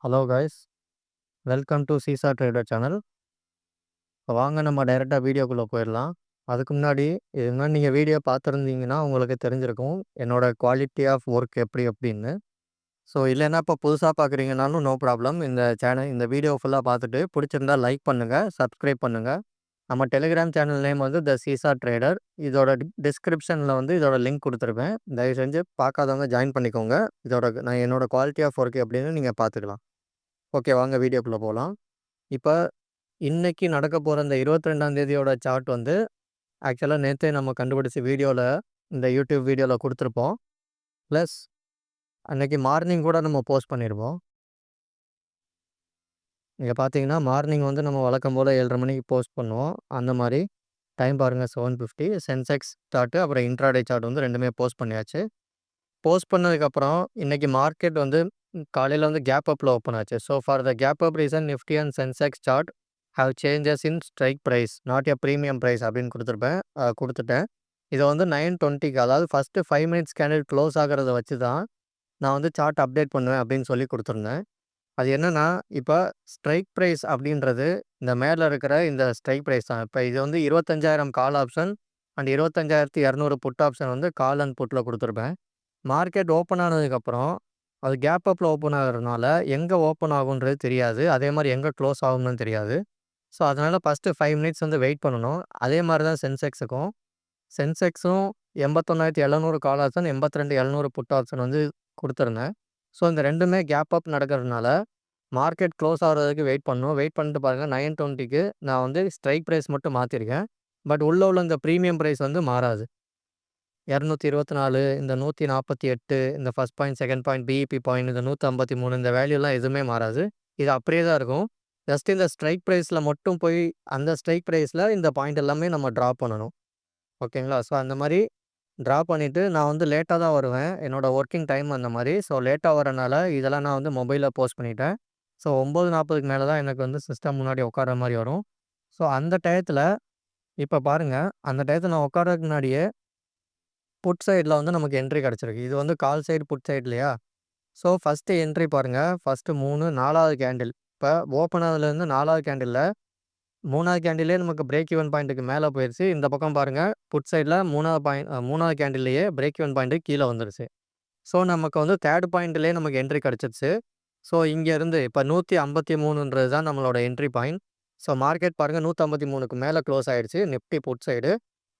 Hello guys, welcome to seesaw trader channel. வாங்க நம்ம டைரெக்டாக வீடியோக்குள்ளே போயிடலாம். அதுக்கு முன்னாடி இது முன்னாடி நீங்கள் வீடியோ பார்த்துருந்தீங்கன்னா உங்களுக்கு தெரிஞ்சிருக்கும் என்னோட குவாலிட்டி ஆஃப் ஒர்க் எப்படி அப்படின்னு. ஸோ இல்லைன்னா இப்போ புதுசாக பார்க்குறீங்கனாலும் நோ ப்ராப்ளம். இந்த வீடியோ ஃபுல்லாக பார்த்துட்டு பிடிச்சிருந்தா லைக் பண்ணுங்கள், சப்ஸ்கிரைப் பண்ணுங்கள். நம்ம டெலிகிராம் சேனல் நேம் வந்து த சீசா ட்ரேடர். இதோட டிஸ்கிரிப்ஷனில் வந்து இதோட லிங்க் கொடுத்துருப்பேன். தயவு செஞ்சு பார்க்காதவங்க ஜாயின் பண்ணிக்கோங்க. நான் என்னோட குவாலிட்டி ஆஃப் ஒர்க் எப்படின்னு நீங்கள் பார்த்துக்கலாம். ஓகே, வாங்க வீடியோக்குள்ளே போகலாம். இப்போ இன்னைக்கு நடக்க போகிற இந்த 22ஆம் தேதியோட சார்ட் வந்து ஆக்சுவலாக நேற்றே நம்ம கண்டுபிடிச்சி இந்த யூடியூப் வீடியோவில் கொடுத்துருப்போம். ப்ளஸ் அன்னைக்கு மார்னிங் கூட நம்ம போஸ்ட் பண்ணியிருப்போம். இங்கே பார்த்தீங்கன்னா மார்னிங் வந்து நம்ம வழக்கம் போல் 7:30 மணிக்கு போஸ்ட் பண்ணுவோம். அந்த மாதிரி டைம் பாருங்கள் 7:50 சென்செக்ஸ் சார்ட்டு அப்புறம் இன்ட்ராடே சார்ட் வந்து ரெண்டுமே போஸ்ட் பண்ணியாச்சு. போஸ்ட் பண்ணதுக்கப்புறம் இன்றைக்கி மார்க்கெட் வந்து காலையில் வந்து கேப் அப்பில் ஓப்பன் ஆச்சு. So for the gap up reason Nifty and Sensex chart have changes in strike price not a premium price அப்படின்னு கொடுத்துட்டேன். இதை வந்து 9:20க்கு அதாவது ஃபஸ்ட்டு 5 மினிட்ஸ் கேண்டில் க்ளோஸ் ஆகிறத வச்சு தான் நான் வந்து சார்ட் அப்டேட் பண்ணுவேன் அப்படின்னு சொல்லி கொடுத்துருந்தேன். அது என்னென்னா, இப்போ ஸ்ட்ரைக் ப்ரைஸ் அப்படின்றது இந்த மேலே இருக்கிற இந்த ஸ்ட்ரைக் ப்ரைஸ் தான். இப்போ இது வந்து 25,000 call option and 25,200 put option வந்து கால் அண்ட் புட்டில் கொடுத்துருப்பேன். மார்க்கெட் ஓப்பன் ஆனதுக்கப்புறம் அது கேப் அப்பில் ஓப்பன் ஆகிறதுனால எங்கே ஓப்பன் ஆகுன்றது தெரியாது. அதே மாதிரி எங்கே க்ளோஸ் ஆகும்னு தெரியாது. ஸோ அதனால் ஃபஸ்ட்டு 5 மினிட்ஸ் வந்து வெயிட் பண்ணணும். அதே மாதிரி தான் சென்செக்ஸும் 81,700 கால் ஆப்ஷன் 82,700 புட் ஆப்ஷன் வந்து கொடுத்துருந்தேன். ஸோ இந்த ரெண்டுமே கேப் அப் நடக்கிறதுனால மார்க்கெட் க்ளோஸ் ஆகிறதுக்கு வெயிட் பண்ணணும். வெயிட் பண்ணிட்டு பாருங்கள் 9:20க்கு நான் வந்து ஸ்ட்ரைக் ப்ரைஸ் மட்டும் மாற்றிருக்கேன். பட் உள்ள இந்த ப்ரீமியம் ப்ரைஸ் வந்து மாறாது. 224 இந்த 148 இந்த first point, second point, PIB point இந்த 153 இந்த வேல்யூலாம் எதுவுமே மாறாது. இது அப்படியே தான் இருக்கும். ஜஸ்ட் இந்த ஸ்ட்ரைக் ப்ரைஸில் மட்டும் போய் அந்த ஸ்ட்ரைக் ப்ரைஸில் இந்த பாயிண்ட் எல்லாமே நம்ம ட்ரா பண்ணணும். ஓகேங்களா? ஸோ அந்த மாதிரி ட்ரா பண்ணிவிட்டு நான் வந்து லேட்டாக தான் வருவேன். என்னோடய ஒர்க்கிங் டைம் அந்த மாதிரி. ஸோ லேட்டாக வரனால இதெல்லாம் நான் வந்து மொபைலில் போஸ்ட் பண்ணிட்டேன். ஸோ 9:40க்கு மேலே தான் எனக்கு வந்து சிஸ்டம் முன்னாடி உட்கார மாதிரி வரும். ஸோ அந்த டயத்தில் இப்போ பாருங்கள், அந்த டயத்தில் நான் உட்காரதுக்கு முன்னாடியே புட் சைடில் வந்து நமக்கு என்ட்ரி கிடச்சிருக்கு. இது வந்து கால் சைடு புட் சைடு இல்லையா? ஸோ ஃபஸ்ட்டு என்ட்ரி பாருங்கள். ஃபஸ்ட்டு 3 4வது கேண்டில். இப்போ ஓப்பன் ஆனதுலேருந்து 4வது கேண்டிலில் 3வது கேண்டில்லே நமக்கு பிரேக் ஈவன் பாயிண்ட்டுக்கு மேலே போயிடுச்சு. இந்த பக்கம் பாருங்கள், புட் சைடில் 3வது கேண்டில்லையே பிரேக் ஈவன் பாயிண்ட்டுக்கு கீழே வந்துருச்சு. ஸோ நமக்கு வந்து 3 பாயிண்ட்லேயே நமக்கு என்ட்ரி கிடச்சிருச்சு. ஸோ இங்கேருந்து இப்போ 153ன்றது தான் நம்மளோட என்ட்ரி பாயிண்ட். ஸோ மார்க்கெட் பாருங்கள் 153க்கு மேலே க்ளோஸ் ஆகிடுச்சு நிஃப்டி புட் சைடு.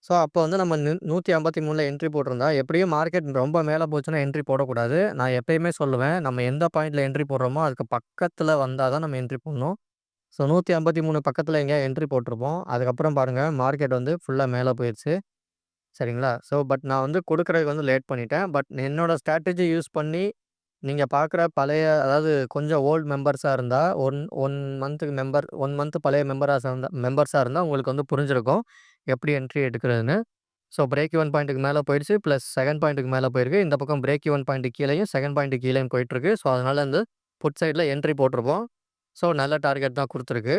ஸோ அப்போ வந்து நம்ம 153ல் என்ட்ரி போட்டிருந்தா எப்படியும் மார்க்கெட் ரொம்ப மேலே போச்சுன்னா என்ட்ரி போடக்கூடாது. நான் எப்பயுமே சொல்லுவேன், நம்ம எந்த பாயிண்டில் என்ட்ரி போடுறோமோ அதுக்கு பக்கத்தில் வந்தால் தான் நம்ம என்ட்ரி போடணும். ஸோ 153 பக்கத்தில் எங்கேயா என்ட்ரி போட்டிருப்போம். அதுக்கப்புறம் பாருங்கள் மார்க்கெட் வந்து ஃபுல்லாக மேலே போயிடுச்சு. சரிங்களா? ஸோ பட் நான் வந்து கொடுக்குறதுக்கு வந்து லேட் பண்ணிட்டேன். பட் என்னோடய ஸ்ட்ராட்டஜி யூஸ் பண்ணி நீங்கள் பார்க்குற அதாவது கொஞ்சம் ஓல்டு மெம்பர்ஸாக இருந்தால் 1 மந்த் பழைய மெம்பர்ஸாக இருந்தால் உங்களுக்கு வந்து புரிஞ்சிருக்கும் எப்படி என்ட்ரி எடுக்கிறதுன்னு. ஸோ பிரேக் ஈவன் பாயிண்ட்டுக்கு மேலே போயிடுச்சு. ப்ளஸ் செகண்ட் பாயிண்ட்டுக்கு மேலே போயிருக்கு. இந்த பக்கம் பிரேக் ஈவன் பாயிண்ட்டுக்கு கீழேயும் செகண்ட் பாயிண்ட்டுக்கு கீழேயும் போயிட்டுருக்கு. ஸோ அதனால் வந்து புட் சைடில் என்ட்ரி போட்டிருப்போம். ஸோ நல்ல டார்கெட் தான் கொடுத்துருக்கு.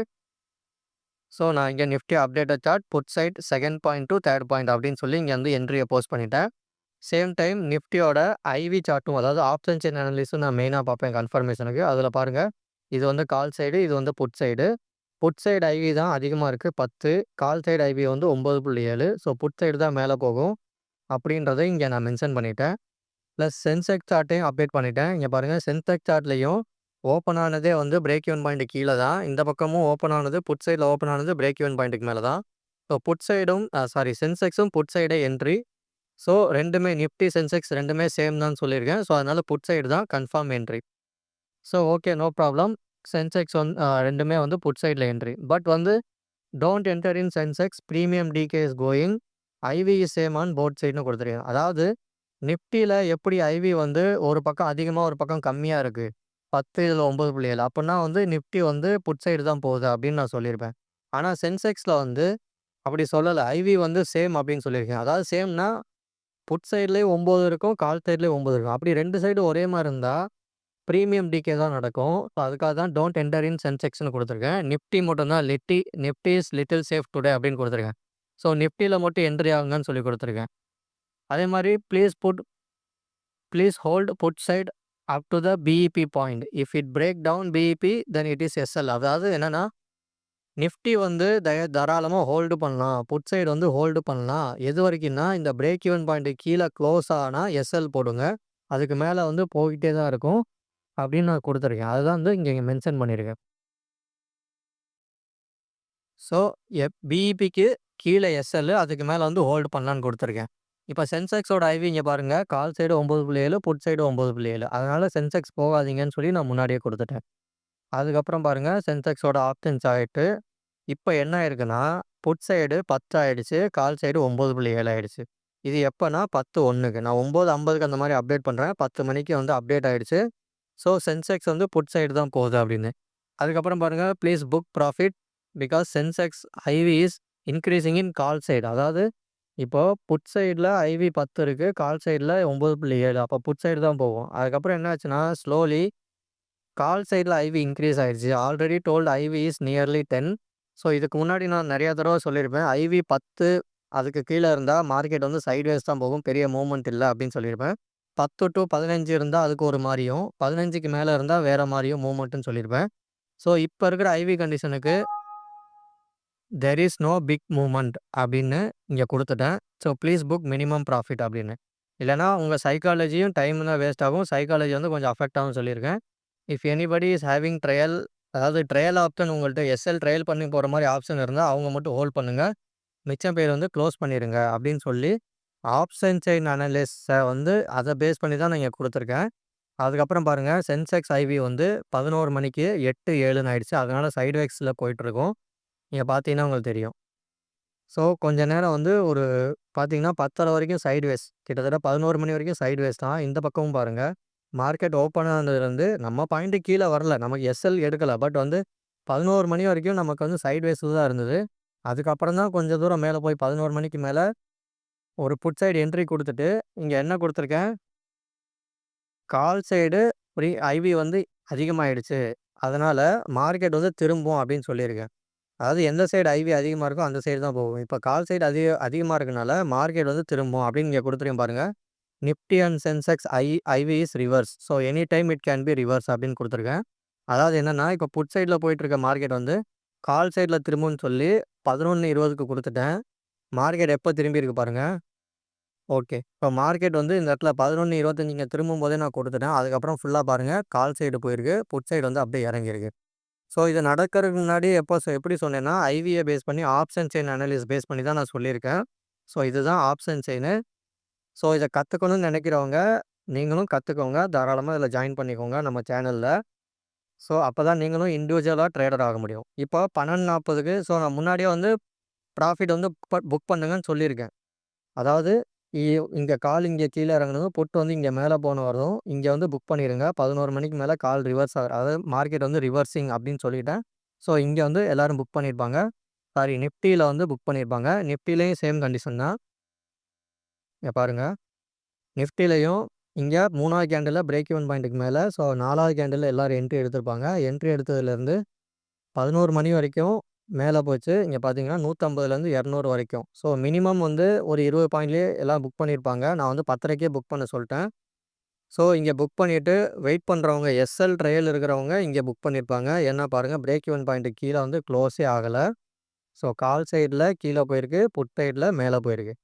ஸோ நான் இங்கே Nifty updated chart put side second point to third point அப்படின்னு சொல்லி இங்கே வந்து என்ட்ரியை போஸ்ட் பண்ணிட்டேன். சேம் டைம் நிஃப்டியோட ஐவி சார்ட்டும், அதாவது ஆப்ஷன் செயின் அனலிஸும் நான் மெயினாக பார்ப்பேன் கன்ஃபர்மேஷனுக்கு. அதில் பாருங்கள், இது வந்து கால் சைடு, இது வந்து put side. Put side IV தான் அதிகமாக இருக்குது 10, கால் சைடு ஐவி வந்து 9.7. ஸோ புட் சைடு தான் மேலே போகும் அப்படின்றத இங்கே நான் மென்ஷன் பண்ணிட்டேன். ப்ளஸ் சென்செக்ஸ் சார்ட்டையும் அப்டேட் பண்ணிட்டேன். இங்கே பாருங்கள், சென்செக்ஸ் சார்ட்லேயும் ஓப்பன் ஆனதே வந்து பிரேக் ஈவன் பாயிண்ட் கீழே தான். இந்த பக்கமும் ஓப்பன் ஆனது புட் சைடில் ஓப்பன் ஆனது பிரேக் ஈவன் பாயிண்ட்டுக்கு மேலே தான். ஸோ சென்செக்ஸும் புட் சைடே என்ட்ரி. ஸோ ரெண்டுமே நிஃப்டி, சென்செக்ஸ் ரெண்டுமே சேம் தான் சொல்லியிருக்கேன். ஸோ அதனால் புட் சைடு தான் confirm entry. So okay, no problem. Sensex ரெண்டுமே வந்து புட் சைடில் என்ட்ரி. பட் வந்து don't enter in Sensex, premium decay is going, IV is same on both சைடுன்னு கொடுத்துருக்கேன். அதாவது நிஃப்டியில் எப்படி ஐவி வந்து ஒரு பக்கம் அதிகமாக ஒரு பக்கம் கம்மியாக இருக்குது, 10 இதில் 9.7, அப்படின்னா வந்து நிஃப்டி வந்து புட் சைடு தான் போகுது அப்படின்னு நான் சொல்லியிருப்பேன். ஆனால் சென்செக்ஸில் வந்து அப்படி சொல்லலை, ஐவி வந்து சேம் அப்படின்னு சொல்லியிருக்கேன். அதாவது சேம்னா புட் சைட்லேயும் 9 இருக்கும், கால் சைட்லேயும் 9 இருக்கும். அப்படி 2 சைடு ஒரே மாதிரி இருந்தால் ப்ரீமியம் டிகே தான் நடக்கும். ஸோ அதுக்காக தான் டோன்ட் என்டர் இன் சென்செக்ஸ்னு கொடுத்துருக்கேன். நிஃப்டி மட்டும் தான் Nifty is little safe today அப்படின்னு கொடுத்துருக்கேன். ஸோ நிஃப்டியில் மட்டும் என்ட்ரி ஆகுங்கன்னு சொல்லி கொடுத்துருக்கேன். அதே மாதிரி please hold put side up to the BEP point. If it break down BEP then it is SL. அதாவது என்னன்னா, நிஃப்டி வந்து தாராளமா ஹோல்டு பண்ணலாம். புட் சைடு வந்து ஹோல்டு பண்ணலாம். எது வரைக்கும்னா, இந்த பிரேக் ஈவன் பாயிண்ட் கீழ க்ளோஸ் ஆனா எஸ்எல் போடுங்க. அதுக்கு மேல வந்து போயிட்டே தான் இருக்கும். அப்படின்னு நான் குடுத்துருக்கேன். அதுதான் வந்து இங்க மென்ஷன் பண்ணியிருக்கேன். ஸோ, பிஇபிக்கு கீழ எஸ்எல் அதுக்கு மேல வந்து ஹோல்டு பண்ணலான்னு குடுத்துருக்கேன். இப்ப சென்செக்ஸோட ஐவி இங்க பாருங்க. Call side 9.7 put side 9.7. அதனால சென்செக்ஸ் போகாதீங்கன்னு சொல்லி நான் முன்னாடியே குடுத்துட்டேன். அதுக்கப்புறம் பாருங்க சென்செக்ஸோட ஆப்ஷன் சார்ட். இப்ப என்ன ஆயிருக்குன்னா, புட் சைடு 10 ஆயிடுச்சு. கால் சைடு 9.7 ஆயிடுச்சு. இது எப்பன்னா 10:01க்கு. நான் 9:50க்கு அந்த மாரி அப்டேட் பண்றேன். 10 மணிக்கு வந்து அப்டேட் ஆயிடுச்சு. ஸோ, சென்செக்ஸ் வந்து புட் சைடு தான் போகுது அப்படின்னு. அதுக்கப்புறம் பாருங்க, please book profit because Sensex IV is increasing in call side. அதாவது இப்போ புட் சைடுல ஐவி 10 இருக்கு. கால் சைடுல 9.7. அப்போ புட் சைடு தான் போகும். அதுக்கப்புறம் என்ன ஆச்சுன்னா, ஸ்லோலி கால் சைடுல ஐவி இன்கிரீஸ் ஆயிடுச்சு. Already told IV is nearly 10. So, இதுக்கு முன்னாடி நான் நெறைய தடவ சொல்லியிருப்பேன். ஐவி 10 அதுக்கு கீழ இருந்தா மார்க்கெட் வந்து சைட்வேஸ் தான் போகும். பெரிய மூவ்மெண்ட் இல்ல அப்படின்னு சொல்லியிருப்பேன். 10 டூ 15 இருந்தா அதுக்கு ஒரு மாரியும், 15க்கு மேல இருந்தா வேற மாரியும் மூவ்மெண்ட்ன்னு சொல்லியிருப்பேன். ஸோ, இப்ப இருக்கிற ஐவி கண்டிஷனுக்கு there is no big movement அப்படின்னு இங்க குடுத்துட்டேன். So, please book minimum profit அப்படின்னு. இல்லன்னா உங்க சைக்காலஜியும் டைம் தான் வேஸ்ட் ஆகும். சைக்காலஜி வந்து கொஞ்சம் அஃபெக்ட் ஆகும்னு சொல்லியிருக்கேன். If anybody is having trail, அதாவது ட்ரையல் ஆப்ஷன் உங்கள்ட்ட எஸ்எல் ட்ரையல் பண்ணி போற மாரி ஆப்ஷன் இருந்தா அவங்க மட்டும் ஹோல்ட் பண்ணுங்க. மிச்சம் பேர் வந்து க்ளோஸ் பண்ணிருங்க அப்படின்னு சொல்லி, ஆப்ஷன் செயின் அனலிஸ்ஸ வந்து அத பேஸ் பண்ணி தான் நான் இங்க குடுத்துருக்கேன். அதுக்கப்புறம் பாருங்க சென்செக்ஸ் ஐவி வந்து 11 மணிக்கு 8:07ன்னு ஆயிடுச்சு. அதனால சைட்வேஸ்ல போயிட்டுருக்கும். நீங்க பார்த்தீங்கன்னா உங்களுக்கு தெரியும். ஸோ, கொஞ்ச நேரம் வந்து ஒரு பார்த்தீங்கன்னா 10:30 வரைக்கும் சைட்வேஸ். கிட்டத்தட்ட 11 மணி வரைக்கும் சைட்வேஸ் தான். இந்த பக்கமும் பாருங்க. மார்க்கெட் ஓப்பன் ஆனதுலருந்து நம்ம பாயிண்ட் கீழ வரல. நமக்கு எஸ்எல் எடுக்கல. பட் வந்து 11 மணி வரைக்கும் நமக்கு வந்து சைட்வேஸ்ல தான் இருந்தது. அதுக்கப்புறம் தான் கொஞ்சம் தூரம் மேல போய் 11 மணிக்கு மேல ஒரு புட் சைடு என்ட்ரி குடுத்துட்டு, இங்க என்ன குடுத்துருக்கேன், கால் சைடு ஐவி வந்து அதிகமாயிடுச்சு. அதனால மார்க்கெட் வந்து திரும்பும் அப்படின்னு சொல்லியிருக்கேன். அதாவது எந்த சைடு ஐவி அதிகமா இருக்கோ அந்த சைடு தான் போகும். இப்ப கால் சைடு அதிகமா இருக்கனால மார்க்கெட் வந்து திரும்பும் அப்படின்னு இங்க குடுத்துருக்கேன் பாருங்க. Nifty and Sensex IV is reverse. So, any time it can be reverse அப்படின்னு குடுத்துருக்கேன். அதாவது என்னன்னா, இப்ப புட் சைடுல போயிட்டு இருக்க மார்க்கெட் வந்து கால் சைடுல திரும்பும்ன்னு சொல்லி 11:20க்கு குடுத்துட்டேன். மார்க்கெட் எப்ப திரும்பியிருக்கு பாருங்க. ஓகே. இப்ப மார்க்கெட் வந்து இந்த இடத்துல 11:25 இங்க திரும்பும்போதே நான் குடுத்துட்டேன். அதுக்கப்புறம் ஃபுல்லா பாருங்க கால் சைடு போயிருக்கு. புட் சைடு வந்து அப்படியே இறங்கியிருக்கு. ஸோ, இது நடக்கறதுக்கு முன்னாடி எப்படி சொன்னேன்னா, ஐவிய பேஸ் பண்ணி ஆப்ஷன் செயின் அனலிசிஸ் பேஸ் பண்ணி தான் நான் சொல்லியிருக்கேன். ஸோ, இதுதான் ஆப்ஷன் செயினு. ஸோ, இத கத்துக்கணும்னு நெனைக்கிறவங்க, நீங்களும் கத்துக்கோங்க. தாராளமா இதுல ஜாயின் பண்ணிக்கோங்க நம்ம சேனல்ல. ஸோ, அப்பதான் நீங்களும் இண்டிவிஜுவலா ட்ரேடர் ஆக முடியும். இப்போ 12:40க்கு நான் முன்னாடியே வந்து ப்ராஃபிட் வந்து புக் பண்ணுங்கன்னு சொல்லியிருக்கேன். அதாவது இ இங்க கால் இங்க கீழ இறங்குனதும், புட் வந்து இங்க மேல போனதும், இங்க வந்து புக் பண்ணிருங்க. 11 மணிக்கு மேல கால் ரிவர்ஸ் அதாவது மார்க்கெட் வந்து ரிவர்சிங் அப்படின்னு சொல்லிட்டேன். ஸோ, இங்க வந்து எல்லாரும் புக் பண்ணியிருப்பாங்க. சாரி நிஃப்டில வந்து புக் பண்ணியிருப்பாங்க. நிஃப்டிலயும் சேம் கண்டிஷன் தான். இங்க பாருங்க. நிஃப்டிலயும் இங்க 3வது கேண்டில்ல பிரேக் ஈவன் பாயிண்ட்க்கு மேல. ஸோ, 4வது கேண்டில்ல எல்லாரும் என்ட்ரி எடுத்திருப்பாங்க. என்ட்ரி எடுத்ததுலேருந்து 11 மணி வரைக்கும் மேல போச்சு. இங்க பார்த்தீங்கன்னா 150லேருந்து 200 வரைக்கும். ஸோ, மினிமம் வந்து ஒரு 20 பாயிண்ட்லயே எல்லாம் புக் பண்ணியிருப்பாங்க. நான் வந்து 10:30க்கே புக் பண்ண சொல்ட்டேன். ஸோ, இங்க புக் பண்ணிட்டு வெயிட் பண்றவங்க எஸ்எல் ட்ரையல் இருக்கிறவங்க இங்க புக் பண்ணியிருப்பாங்க. ஏன்னா பாருங்க பிரேக் ஈவன் பாயிண்ட்க்கு கீழ வந்து க்ளோஸே ஆகல. ஸோ, கால் சைடுல கீழ போயிருக்கு. புட் சைடுல மேல போயிருக்கு.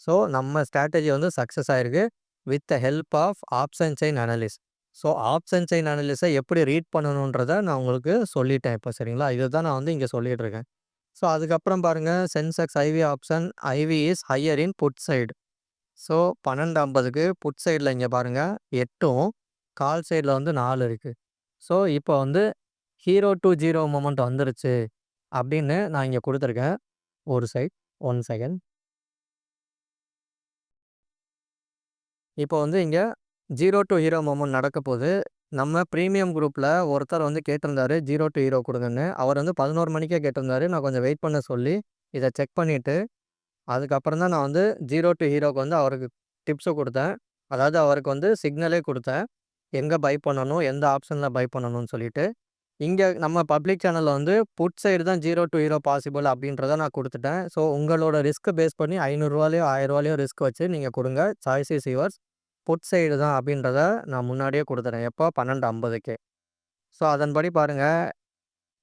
ஸோ, நம்ம ஸ்ட்ராட்டஜி வந்து சக்சஸ் ஆயிருக்கு. With the help of option chain analysis. So, option chain அனலிசிஸ எப்படி ரீட் பண்ணணுன்றத நான் உங்களுக்கு சொல்லிட்டேன் இப்ப சரிங்களா? இதுதான் நான் வந்து இங்க சொல்லிட்டு இருக்கேன். ஸோ, அதுக்கப்புறம் பாருங்க Sensex IV option IV is higher in put side. So, 12:50க்கு புட் சைடுல இங்க பாருங்க 8ம், கால் சைடுல வந்து 4 இருக்கு. ஸோ, இப்போ வந்து ஹீரோ டூ ஜீரோ மொமெண்ட் வந்துருச்சு அப்படின்னு நான் இங்க குடுத்துருக்கேன். ஒரு சைட் 1 செகண்ட். இப்போ வந்து இங்க 0 டூ ஹீரோ மொமெண்ட் நடக்கப்போது. நம்ம பிரீமியம் குரூப்ல ஒருத்தர் வந்து கேட்டிருந்தாரு 0 டூ ஹீரோ குடுங்கன்னு. அவர் வந்து 11 மணிக்கே கேட்டிருந்தாரு. நான் கொஞ்சம் வெயிட் பண்ண சொல்லி, இத செக் பண்ணிட்டு, அதுக்கப்புறம் தான் நான் வந்து 0 டூ ஹீரோக்கு வந்து அவருக்கு டிப்ஸ குடுத்தேன். அதாவது அவருக்கு வந்து சிக்னலே குடுத்தேன். எங்க பை பண்ணணும், எந்த ஆப்ஷன்ல பை பண்ணணும்னு சொல்லிட்டு. இங்க நம்ம பப்ளிக் சேனல்ல வந்து புட் சைடு தான் 0 டூ ஹீரோ பாசிபிள் அப்படின்றத நான் குடுத்துட்டேன். ஸோ, உங்களோட ரிஸ்க் பேஸ் பண்ணி ரூ. 500லையோ, ரூ. 1000லையோ ரிஸ்க் வச்சு நீங்க குடுங்க. Choice is yours. Put side தான் அப்படின்றத நான் முன்னாடியே குடுத்துட்டேன். எப்போ 12:50க்கே. ஸோ அதன்படி பாருங்க,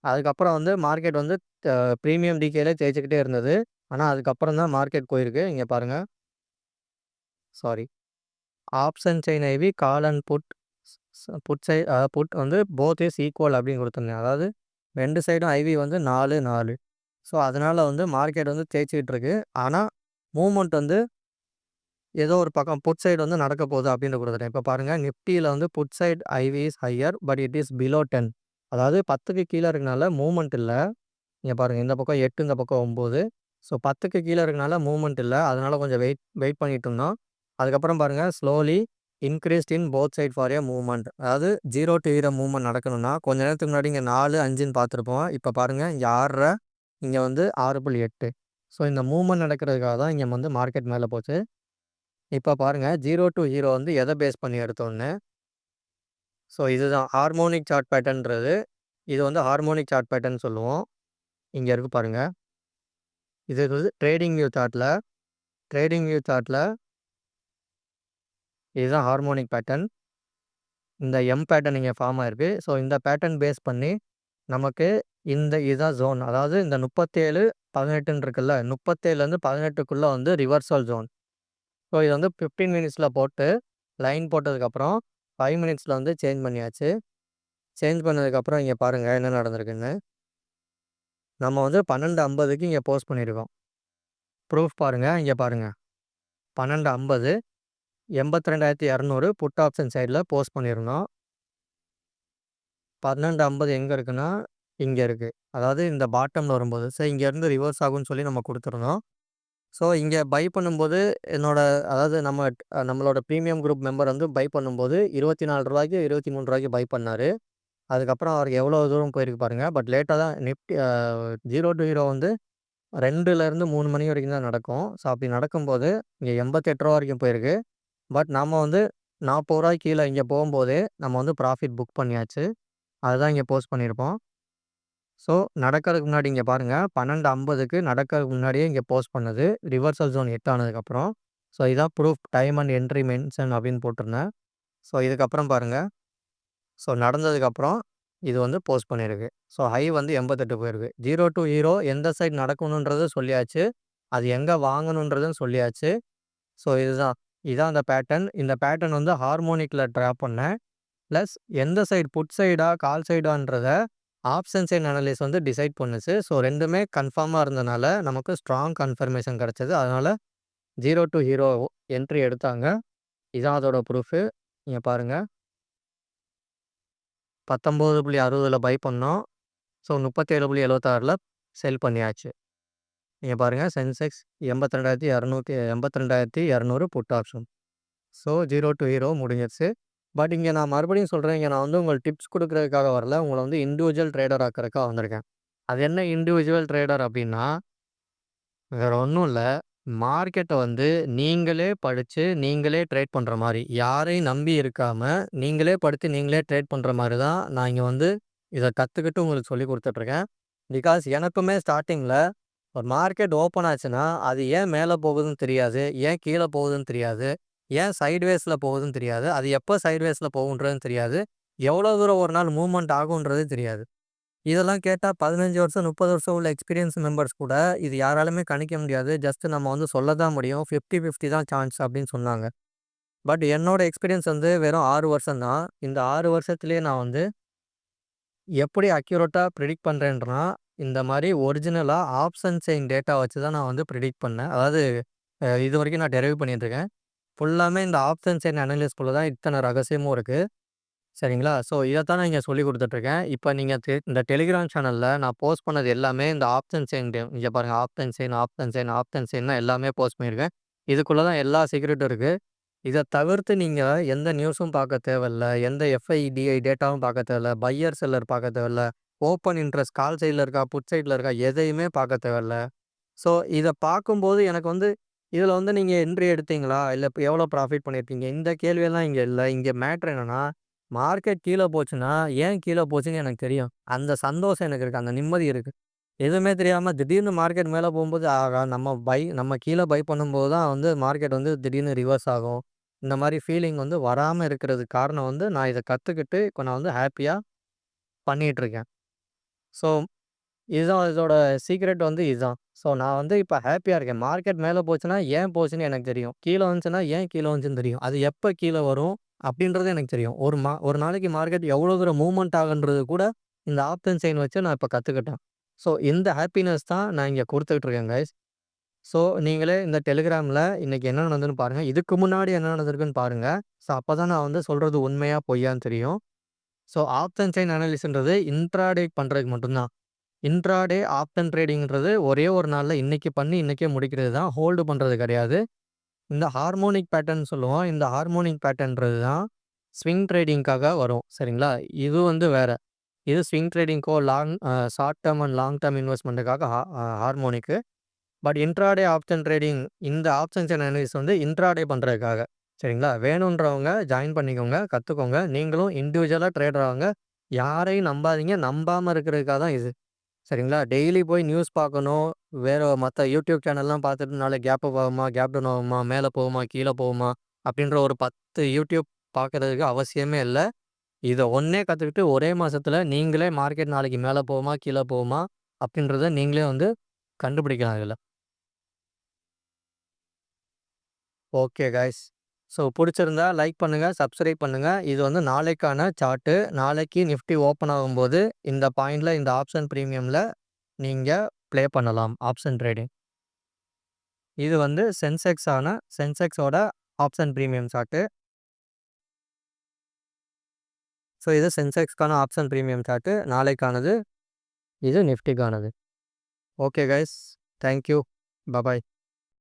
அதுக்கப்புறம் வந்து மார்க்கெட் வந்து அ பிரீமியம் டிகேலே தேய்ச்சுக்கிட்டே இருந்தது. ஆனா அதுக்கப்புறம் தான் மார்க்கெட் போயிருக்கு. இங்க பாருங்க. Sorry. Option chain IV call and put put put வந்து போத் இஸ் ஈக்குவல் அப்படின்னு குடுத்துருந்தேன். அதாவது 2 சைடும் ஐவி வந்து 4, 4. ஸோ அதனால வந்து மார்க்கெட் வந்து தேய்ச்சுக்கிட்டு இருக்கு. ஆனா மூவ்மெண்ட் வந்து ஏதோ ஒரு பக்கம் புட் சைடு வந்து நடக்க போகுது அப்படின்னு குடுத்துட்டேன். இப்ப பாருங்க நிஃப்டியில வந்து put side IV is higher but it is below 10. அதாவது 10க்கு கீழ இருக்கனால மூவ்மெண்ட் இல்ல. இங்க பாருங்க இந்த பக்கம் 8, இந்த பக்கம் 9. ஸோ 10க்கு கீழ இருக்கனால மூவ்மெண்ட் இல்ல. அதனால கொஞ்சம் வெயிட் வெயிட் பண்ணிட்டு இருந்தோம். அதுக்கப்புறம் பாருங்க slowly increased in both side for a movement. அதாவது 0 டூ ஹீரோ மூவ்மெண்ட் நடக்கணும்னா, கொஞ்ச நேரத்துக்கு முன்னாடி இங்க 4, 5ன்னு பார்த்துருப்போம். இப்ப பாருங்க இங்க 6:30, இங்க வந்து 6.8. ஸோ இந்த மூவ்மெண்ட் நடக்கிறதுக்காக தான் இங்க வந்து மார்க்கெட் மேல போச்சு. இப்ப பாருங்க 0 டூ ஹீரோ வந்து எத பேஸ் பண்ணி எடுத்தோம்னு. ஸோ இதுதான் ஹார்மோனிக் சார்ட் பேட்டர்ன்றது. இது வந்து ஹார்மோனிக் சார்ட் பேட்டர்ன் சொல்லுவோம். இங்க இருக்கு பாருங்க. இது வந்து ட்ரேடிங் வியூ சார்ட்ல இதுதான் ஹார்மோனிக் பேட்டர்ன். இந்த எம் பேட்டர்ன் இங்க ஃபார்ம் ஆயிருக்கு. ஸோ இந்த பேட்டர்ன் பேஸ் பண்ணி நமக்கு இதுதான் ஜோன். அதாவது இந்த 37, 18ன்னு இருக்குல்ல. 37லேருந்து 18க்குள்ள வந்து ரிவர்சல் ஜோன். ஸோ இது வந்து 15 மினிட்ஸ்ல போட்டு லைன் போட்டதுக்கப்புறம் 5 மினிட்ஸ்ல வந்து சேஞ்ச் பண்ணியாச்சு. சேஞ்ச் பண்ணதுக்கப்புறம் இங்க பாருங்க என்ன நடந்திருக்குன்னு. நம்ம வந்து 12:50க்கு இங்க போஸ்ட் பண்ணியிருக்கோம். ப்ரூஃப் பாருங்க. இங்க பாருங்க. 12:50 82,200 புட் ஆப்ஷன் சைடுல போஸ்ட் பண்ணியிருந்தோம். 12:50 எங்க இருக்குன்னா, இங்க இருக்கு. அதாவது இந்த பாட்டம்ல வரும்போது, இங்கேருந்து ரிவர்ஸ் ஆகும்னு சொல்லி நம்ம குடுத்துருந்தோம். ஸோ இங்க பை பண்ணும்போது என்னோட அதாவது நம்மளோட பிரீமியம் குரூப் மெம்பர் வந்து பை பண்ணும்போது ரூ. 24க்கு ரூ. 23க்கு பை பண்ணாரு. அதுக்கப்புறம் அவருக்கு எவ்வளோ தூரம் போயிருக்கு பாருங்க. பட் லேட்டா தான் நிஃப்டி 0 டூ ஹீரோ வந்து 2லேருந்து 3 மணி வரைக்கும் தான் நடக்கும். ஸோ அப்படி நடக்கும்போது இங்க ரூ. 88 வரைக்கும் போயிருக்கு. பட் நம்ம வந்து ரூ. 40 கீழ இங்க போகும்போதே நம்ம வந்து ப்ராஃபிட் புக் பண்ணியாச்சு. அதுதான் இங்க போஸ்ட் பண்ணியிருப்போம். ஸோ நடக்கறதுக்கு முன்னாடி இங்க பாருங்க 12:50க்கு நடக்கறதுக்கு முன்னாடியே இங்க போஸ்ட் பண்ணது. ரிவர்சல் ஜோன் ஹிட் ஆனதுக்கப்புறம். ஸோ இதான் proof time and entry mention அப்படின்னு போட்டிருந்தேன். ஸோ இதுக்கப்புறம் பாருங்க. ஸோ நடந்ததுக்கப்புறம் இது வந்து போஸ்ட் பண்ணியிருக்கு. ஸோ ஹை வந்து 88 போயிருக்கு. 0 டூ ஹீரோ எந்த சைடு நடக்கணுன்றது சொல்லியாச்சு. அது எங்க வாங்கணுன்றதும் சொல்லியாச்சு. ஸோ இதான் அந்த பேட்டர்ன். இந்த பேட்டர்ன் வந்து ஹார்மோனிக்ல ட்ரா பண்ணேன். ப்ளஸ் எந்த சைடு புட் சைடா, கால் சைடான்றத ஆப்ஷன் சைன் அனலைஸ் வந்து டிசைட் பண்ணுச்சு. ஸோ 2மே கன்ஃபார்மா இருந்தனால நமக்கு ஸ்ட்ராங் கன்ஃபர்மேஷன் கிடைச்சது. அதனால 0 டூ ஹீரோ என்ட்ரி எடுத்தாங்க. இதான் அதோட ப்ரூஃபு. இங்க பாருங்க. 19.60ல பை பண்ணோம். ஸோ 37.76ல செல் பண்ணியாச்சு. இங்க பாருங்க Sensex 82,200 put option. So 0 to hero முடிஞ்சிருச்சு. பட் இங்க நான் மறுபடியும் சொல்றேன். இங்க நான் வந்து உங்களுக்கு டிப்ஸ் குடுக்குறதுக்காக வரல. உங்கள வந்து இண்டிவிஜுவல் ட்ரேடர் ஆக்குறதுக்காக வந்திருக்கேன். அது என்ன இண்டிவிஜுவல் ட்ரேடர் அப்டின்னா, வேற ஒண்ணும் இல்ல. மார்க்கெட்ட வந்து நீங்களே படிச்சு, நீங்களே ட்ரேட் பண்ற மாரி. யாரையும் நம்பி இருக்காம, நீங்களே படிச்சு, நீங்களே ட்ரேட் பண்ற மாரி தான் நான் இங்க வந்து இத கத்துக்கிட்டு உங்களுக்கு சொல்லிக் குடுத்துட்டுருக்கேன். பிகாஸ் எனக்குமே ஸ்டார்ட்டிங்ல ஒரு மார்க்கெட் ஓப்பன் ஆச்சுன்னா, அது ஏன் மேல போகுதுன்னு தெரியாது. ஏன் கீழ போகுதுன்னு தெரியாது. ஏன் சைட்வேஸ்ல போகுதுன்னு தெரியாது. அது எப்ப சைட்வேஸ்ல போகுன்றதும் தெரியாது. எவ்வளோ தூரம் ஒரு நாள் மூவ்மெண்ட் ஆகுன்றது தெரியாது. இதெல்லாம் கேட்டா 15 வருஷம், 30 வருஷம் உள்ள எக்ஸ்பீரியன்ஸ் மெம்பர்ஸ் கூட இது யாராலுமே கணிக்க முடியாது. ஜஸ்ட் நம்ம வந்து சொல்ல தான் முடியும். 50, 50 தான் சான்ஸ் அப்படின்னு சொன்னாங்க. பட் என்னோட எக்ஸ்பீரியன்ஸ் வந்து வெறும் 6 வருஷம் தான். இந்த 6 வருஷத்திலேயே நான் வந்து எப்படி அக்யூரேட்டா பிரெடிக்ட் பண்றேன்றனா, இந்த மாரி ஒரிஜினலா ஆப்ஷன் செயின் டேட்டா வச்சு தான் நான் வந்து பிரெடிக்ட் பண்ணேன். அதாவது இதுவரைக்கும் நான் டெரைவ் பண்ணிட்டு இருக்கேன். ஃபுல்லாமே இந்த ஆப்ஷன் செயின் அனலிஸ்குள்ள தான் இத்தன ரகசியமும் இருக்கு. சரிங்களா? ஸோ இதத்தான் நான் இங்க சொல்லிக் குடுத்துட்டுருக்கேன். இப்ப நீங்க இந்த டெலிகிராம் சேனல்ல நான் போஸ்ட் பண்ணது எல்லாமே இந்த ஆப்ஷன் செயின் இங்க பாருங்க option chain, option chain, option chain எல்லாமே போஸ்ட் பண்ணியிருக்கேன். இதுக்குள்ள தான் எல்லா சீக்ரெட்டும் இருக்கு. இத தவிர்த்து நீங்க எந்த நியூஸும் பார்க்க தேவையில்ல. எந்த எஃப்ஐடிஐ டேட்டாவும் பார்க்க தேவையில்ல. பையர், செல்லர் பார்க்க தேவையில்ல. ஓப்பன் இன்ட்ரெஸ்ட் கால் சைட்ல இருக்கா, புட் சைட்ல இருக்கா எதையுமே பார்க்க தேவையில்ல. ஸோ இத பார்க்கும்போது எனக்கு வந்து இதுல வந்து நீங்க என்ட்ரி எடுத்தீங்களா? இல்ல இப்ப எவ்வளோ ப்ராஃபிட் பண்ணியிருக்கீங்க? இந்த கேள்வியெல்லாம் இங்க இல்ல. இங்க மேட்டர் என்னன்னா, மார்க்கெட் கீழ போச்சுன்னா, ஏன் கீழ போச்சுன்னு எனக்கு தெரியும். அந்த சந்தோஷம் எனக்கு இருக்கு. அந்த நிம்மதி இருக்கு. எதுவுமே தெரியாம திடீர்னு மார்க்கெட் மேல போம்போது, ஆகா! நம்ம கீழ பை பண்ணும்போது தான் வந்து மார்க்கெட் வந்து திடீர்னு ரிவர்ஸ் ஆகும். இந்த மாரி ஃபீலிங் வந்து வராம இருக்கிறதுக்கு காரணம் வந்து, நான் இத கத்துக்கிட்டு இப்ப நான் வந்து ஹேப்பியா பண்ணிட்டுருக்கேன். ஸோ, இதுதான் இதோட சீக்ரெட் வந்து இதுதான். ஸோ, நான் வந்து இப்ப ஹேப்பியா இருக்கேன். மார்க்கெட் மேல போச்சுன்னா, ஏன் போச்சுன்னு எனக்கு தெரியும். கீழ வந்துச்சுன்னா, ஏன் கீழ வந்துச்சுன்னு தெரியும். அது எப்ப கீழ வரும் அப்படின்றது எனக்கு தெரியும். ஒரு நாளைக்கு மார்க்கெட் எவ்வளோ தூரம் மூவ்மெண்ட் ஆகுன்றது கூட இந்த ஆப்ஷன் செயின் வச்சு நான் இப்ப கத்துக்கிட்டேன். ஸோ, இந்த ஹேப்பினஸ் தான் நான் இங்க குடுத்துட்டு இருக்கேன் கைஸ். ஸோ, நீங்களே இந்த Telegramல இன்னைக்கு என்ன நடந்ததுன்னு பாருங்க. இதுக்கு முன்னாடி என்ன நடந்திருக்குன்னு பாருங்க. ஸோ, அப்பதான் நான் வந்து சொல்றது உண்மையா, பொய்யான்னு தெரியும். ஸோ, ஆப்ஷன் செயின் அனாலிசிஸ்ன்றது இன்ட்ராடே பண்றதுக்கு மட்டும் தான். இன்ட்ராடே ஆப்ஷன் ட்ரேடிங்ன்றது ஒரே ஒரு நாள்ல இன்னைக்கு பண்ணி இன்னைக்கே முடிக்கிறது தான். ஹோல்டு பண்றது கிடையாது. இந்த ஹார்மோனிக் பேட்டர்ன் சொல்லுவோம். இந்த ஹார்மோனிக் பேட்டர்ன்றது தான் ஸ்விங் ட்ரேடிங்க்காக வரும். சரிங்களா? இது வந்து வேற. இது ஸ்விங் ட்ரேடிங்க்கோ short term and long term இன்வெஸ்ட்மென்ட்க்காக harmonic. But intraday option trading இந்த ஆப்ஷன்ஸ் அண்ட் அனாலிசிஸ் வந்து இன்ட்ராடே பண்றதுக்காக. சரிங்களா? வேணுன்றவங்க ஜாயின் பண்ணிக்கோங்க, கத்துக்கோங்க. நீங்களும் இண்டிவிஜுவலா ட்ரேடர் ஆகுங்க. யாரையும் நம்பாதீங்க. நம்பாம இருக்கிறதுக்காக தான் இது. சரிங்களா? டெய்லி போய் நியூஸ் பார்க்கணும். வேற மத்த யூடியூப் சேனல்லாம் பார்த்துட்டு நாளைக்கு கேப் அப் ஆகுமா? கேப் டவுன் ஆகுமா? மேல போகுமா? கீழ போகுமா? அப்படின்ற ஒரு 10 யூடியூப் பார்க்கறதுக்கு அவசியமே இல்ல. இத ஒண்ணே கத்துக்கிட்டு ஒரே மாசத்துல நீங்களே மார்க்கெட் நாளைக்கு மேல போகுமா? கீழ போகுமா? அப்படின்றத நீங்களே வந்து கண்டுபிடிக்கலாம் இதுல. Okay guys. ஸோ புடிச்சிருந்தா லைக் பண்ணுங்க, சப்ஸ்கிரைப் பண்ணுங்க. இது வந்து நாளைக்கான சார்ட்டு. நாளைக்கு நிஃப்டி ஓப்பன் ஆகும்போது இந்த பாயிண்ட்ல இந்த ஆப்ஷன் பிரீமியம்ல நீங்க ப்ளே பண்ணலாம். Option trading. இது வந்து சென்செக்ஸோட ஆப்ஷன் பிரீமியம் சார்ட்டு. ஸோ இது சென்செக்ஸ்க்கான ஆப்ஷன் பிரீமியம் சார்ட்டு. நாளைக்கானது. இது நிஃப்டிக்கானது. Okay guys. Thank you. Bye bye.